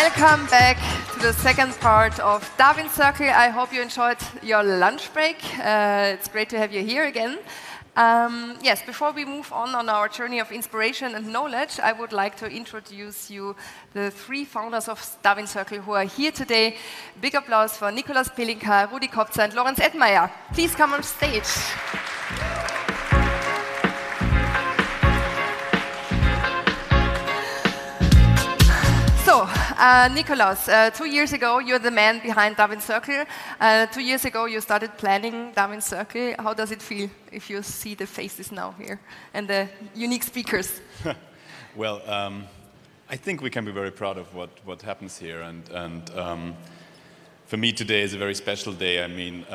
Welcome back to the second part of Darwin's Circle. I hope you enjoyed your lunch break. It's great to have you here again. Yes, before we move on our journey of inspiration and knowledge, I would like to introduce you the three founders of Darwin's Circle who are here today. Big applause for Nikolaus Pelinka, Rudi Kobza, and Lorenz Edtmayer. Please come on stage. So, Nikolaus, 2 years ago, you're the man behind Darwin's Circle. 2 years ago, you started planning Darwin's Circle. How does it feel if you see the faces now here and the unique speakers? Well, I think we can be very proud of what happens here. And for me, today is a very special day. I mean,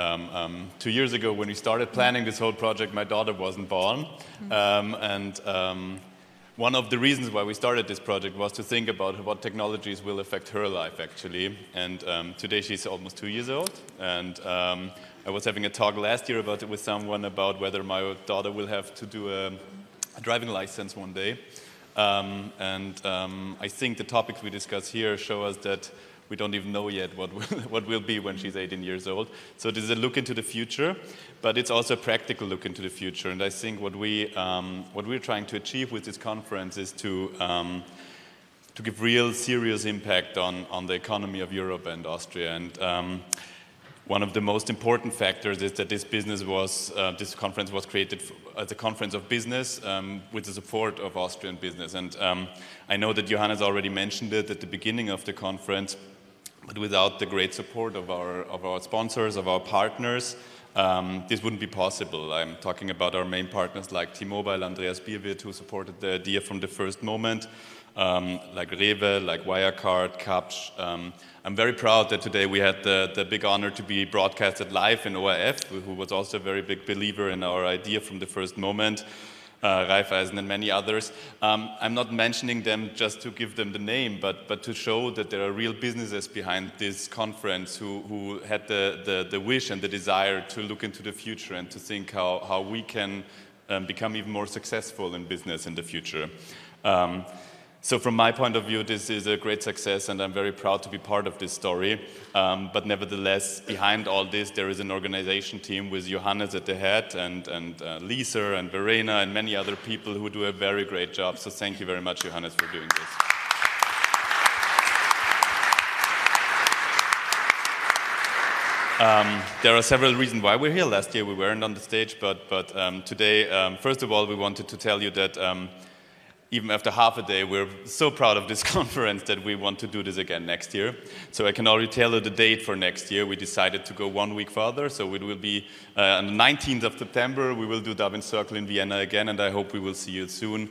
2 years ago, when we started planning this whole project, my daughter wasn't born. One of the reasons why we started this project was to think about what technologies will affect her life, actually. And today she's almost 2 years old. And I was having a talk last year about it with someone about whether my daughter will have to do a driving license one day. I think the topics we discuss here show us that we don't even know yet what will be when she's 18 years old. So it is a look into the future, but it's also a practical look into the future. And I think what we're trying to achieve with this conference is to give real, serious impact on the economy of Europe and Austria. And one of the most important factors is that this conference was created as a conference of business with the support of Austrian business. And I know that Johannes already mentioned it at the beginning of the conference, but without the great support of our sponsors, of our partners, this wouldn't be possible. I'm talking about our main partners like T-Mobile, Andreas Bierwirt, who supported the idea from the first moment, like Rewe, like Wirecard, Kapsch. I'm very proud that today we had the big honor to be broadcasted live in ORF, who was also a very big believer in our idea from the first moment. Raiffeisen and many others. I'm not mentioning them just to give them the name, but to show that there are real businesses behind this conference who had the wish and the desire to look into the future and to think how we can become even more successful in business in the future. So from my point of view, this is a great success, and I'm very proud to be part of this story. But nevertheless, behind all this, there is an organization team with Johannes at the head, and Lisa and Verena and many other people who do a very great job. So thank you very much, Johannes, for doing this. There are several reasons why we're here. Last year we weren't on the stage, but today, first of all, we wanted to tell you that even after half a day, we're so proud of this conference that we want to do this again next year. So I can already tell you the date for next year. We decided to go 1 week further, so it will be on the 19th of September. We will do Darwin's Circle in Vienna again, and I hope we will see you soon.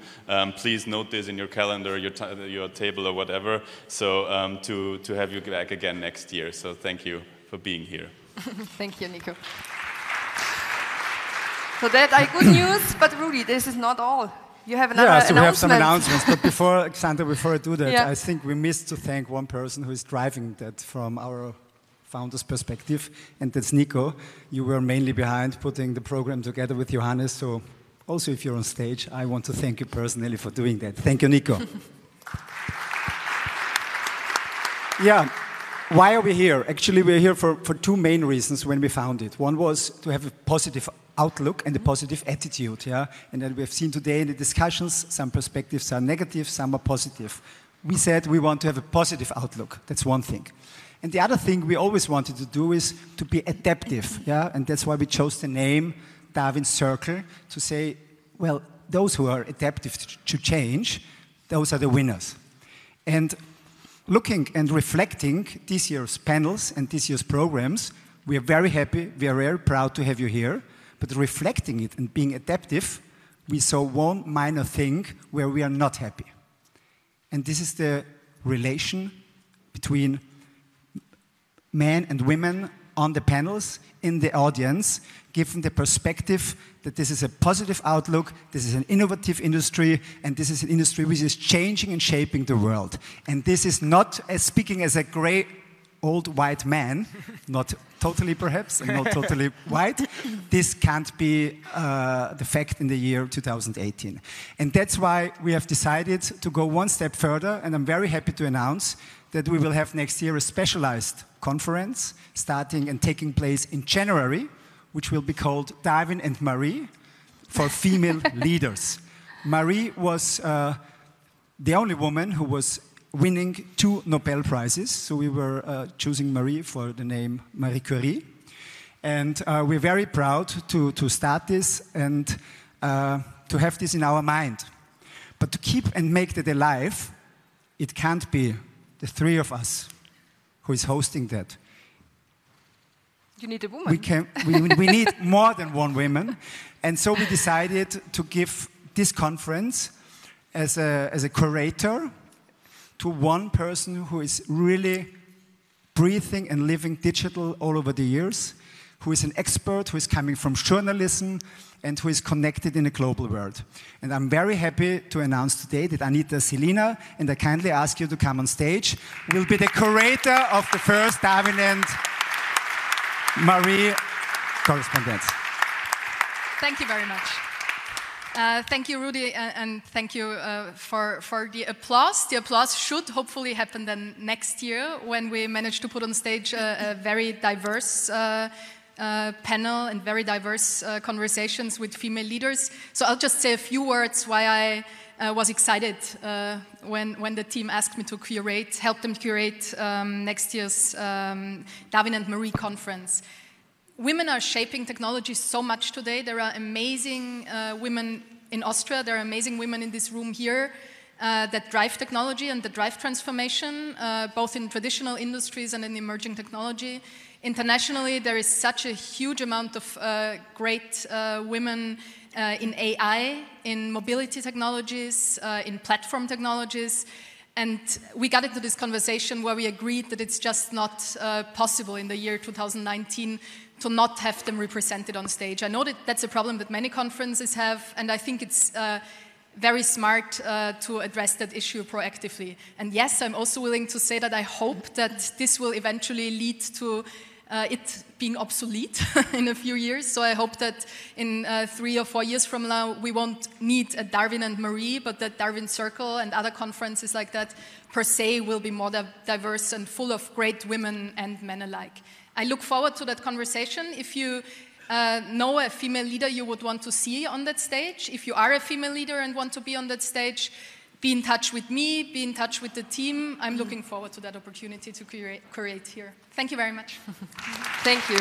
Please note this in your calendar, your table or whatever, so to have you back again next year. So thank you for being here. Thank you, Nico. So that are good news, but Rudi, this is not all. You have another announcement. We have some announcements. But before I do that, I think we missed to thank one person who is driving that from our founder's perspective, and that's Nico. You were mainly behind putting the program together with Johannes. So also, if you're on stage, I want to thank you personally for doing that. Thank you, Nico. Why are we here? Actually, we're here for two main reasons when we found it. One was to have a positive outlook and a positive attitude, and that we have seen today in the discussions, some perspectives are negative, some are positive. We said we want to have a positive outlook. That's one thing. And the other thing we always wanted to do is to be adaptive, and that's why we chose the name Darwin's Circle, to say, well, those who are adaptive to change, those are the winners. And looking and reflecting this year's panels and this year's programs, we are very happy, we are very proud to have you here. But reflecting it and being adaptive, we saw one minor thing where we are not happy. And this is the relation between men and women on the panels, in the audience, given the perspective that this is a positive outlook, this is an innovative industry, and this is an industry which is changing and shaping the world. And this is not as speaking as a gray old white man, not totally perhaps, and not totally white, this can't be the fact in the year 2018. And that's why we have decided to go one step further, and I'm very happy to announce that we will have next year a specialized conference starting and taking place in January, which will be called Darwin and Marie for female leaders. Marie was the only woman who was winning 2 Nobel Prizes, so we were choosing Marie for the name Marie Curie. And we're very proud to start this and to have this in our mind. But to keep and make that alive, it can't be the 3 of us who is hosting that. You need a woman. We need more than 1 woman. And so we decided to give this conference as a curator to one person who is really breathing and living digital all over the years, who is an expert, who is coming from journalism, and who is connected in a global world. And I'm very happy to announce today that Anita Selina, and I kindly ask you to come on stage, will be the curator of the first Darwin and Marie correspondence. Thank you very much. Thank you, Rudi, and thank you for the applause. The applause should hopefully happen then next year when we manage to put on stage a very diverse panel and very diverse conversations with female leaders. So I'll just say a few words why I was excited when the team asked me to help them curate next year's Darwin and Marie conference. Women are shaping technology so much today. There are amazing women in Austria, there are amazing women in this room here that drive technology and that drive transformation, both in traditional industries and in emerging technology. Internationally, there is such a huge amount of great women in AI, in mobility technologies, in platform technologies. And we got into this conversation where we agreed that it's just not possible in the year 2019 to not have them represented on stage. I know that that's a problem that many conferences have, and I think it's very smart to address that issue proactively. And yes, I'm also willing to say that I hope that this will eventually lead to it being obsolete in a few years. So I hope that in 3 or 4 years from now, we won't need a Darwin and Marie, but that Darwin Circle and other conferences like that per se will be more diverse and full of great women and men alike. I look forward to that conversation. If you know a female leader you would want to see on that stage, if you are a female leader and want to be on that stage, be in touch with me, be in touch with the team. I'm looking forward to that opportunity to curate here. Thank you very much. Thank you.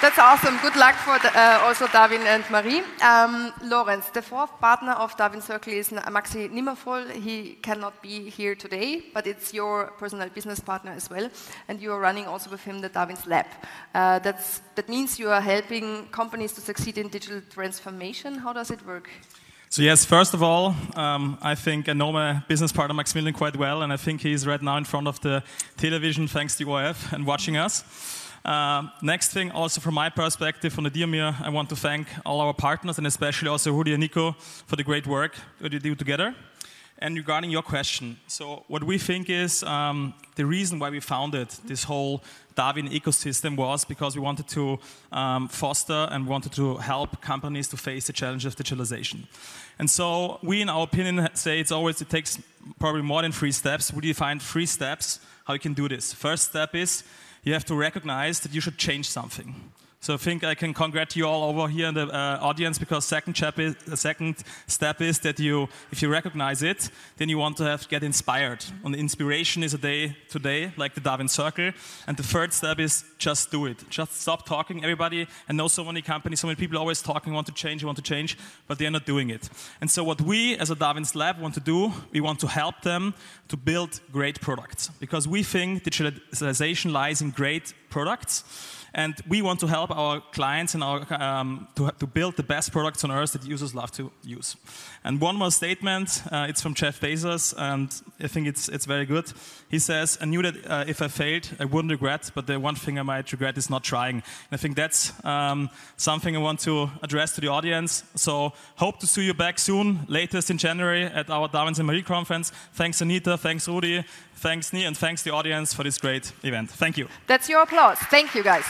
That's awesome. Good luck for also Darwin and Marie. Lorenz, the 4th partner of Darwin Circle is Maxi Nimmervoll. He cannot be here today, but it's your personal business partner as well. And you are running also with him the Darwin's Lab. That means you are helping companies to succeed in digital transformation. How does it work? So yes, first of all, I think I know my business partner Maximilian quite well, and I think he's right now in front of the television thanks to ORF and watching us. Next thing, also from my perspective, from the DARWIN'S, I want to thank all our partners and especially also Rudi and Nico for the great work that you do together. And regarding your question, so what we think is the reason why we founded this whole Darwin ecosystem was because we wanted to foster and wanted to help companies to face the challenge of digitalization. And so we, in our opinion, say it takes probably more than 3 steps. We defined 3 steps how you can do this. First step is you have to recognize that you should change something. So I think I can congratulate you all over here in the audience because the second step is that if you recognize it, then you want to get inspired. And the inspiration is a day today, like the Darwin Circle. And the third step is just do it. Just stop talking. Everybody, I know so many companies, so many people always talking, want to change, but they're not doing it. And so what we as a Darwin's Lab want to do, we want to help them to build great products. Because we think digitalization lies in great products. And we want to help our clients and to build the best products on earth that users love to use. And one more statement, it's from Jeff Bezos, and I think it's very good. He says, I knew that if I failed, I wouldn't regret, but the one thing I might regret is not trying. And I think that's something I want to address to the audience. So hope to see you back soon, latest in January at our DARWIN'S and Marie conference. Thanks Anita, thanks Rudi, thanks Ni, and thanks the audience for this great event. Thank you. That's your applause. Thank you, guys.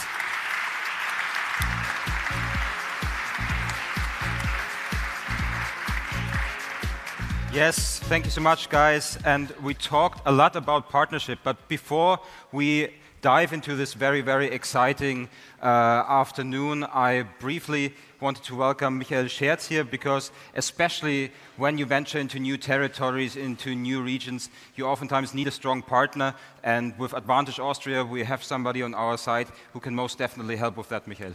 Yes, thank you so much, guys. And we talked a lot about partnership, but before we dive into this very, very exciting afternoon, I briefly wanted to welcome Michael Scherz here, because especially when you venture into new territories, into new regions, you oftentimes need a strong partner. And with Advantage Austria, we have somebody on our side who can most definitely help with that, Michael.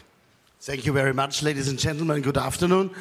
Thank you very much, ladies and gentlemen. Good afternoon.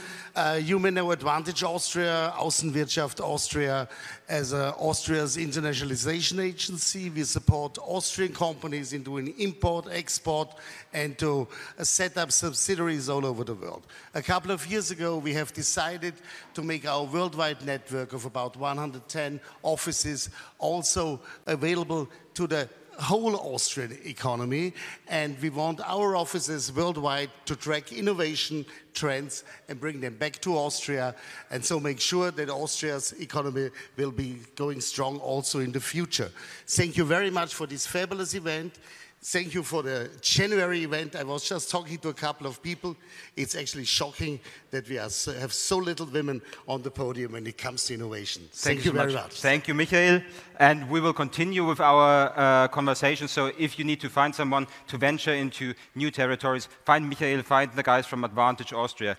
You may know Advantage Austria, Außenwirtschaft Austria, as Austria's internationalization agency. We support Austrian companies in doing import, export, and to set up subsidiaries all over the world. A couple of years ago, we have decided to make our worldwide network of about 110 offices also available to the whole Austrian economy, and we want our offices worldwide to track innovation trends and bring them back to Austria, and so make sure that Austria's economy will be going strong also in the future. Thank you very much for this fabulous event. Thank you for the January event. I was just talking to a couple of people. It's actually shocking that we have so little women on the podium when it comes to innovation. Thank you very much. Thank you, Michael. And we will continue with our conversation. So if you need to find someone to venture into new territories, find Michael, find the guys from Advantage Austria.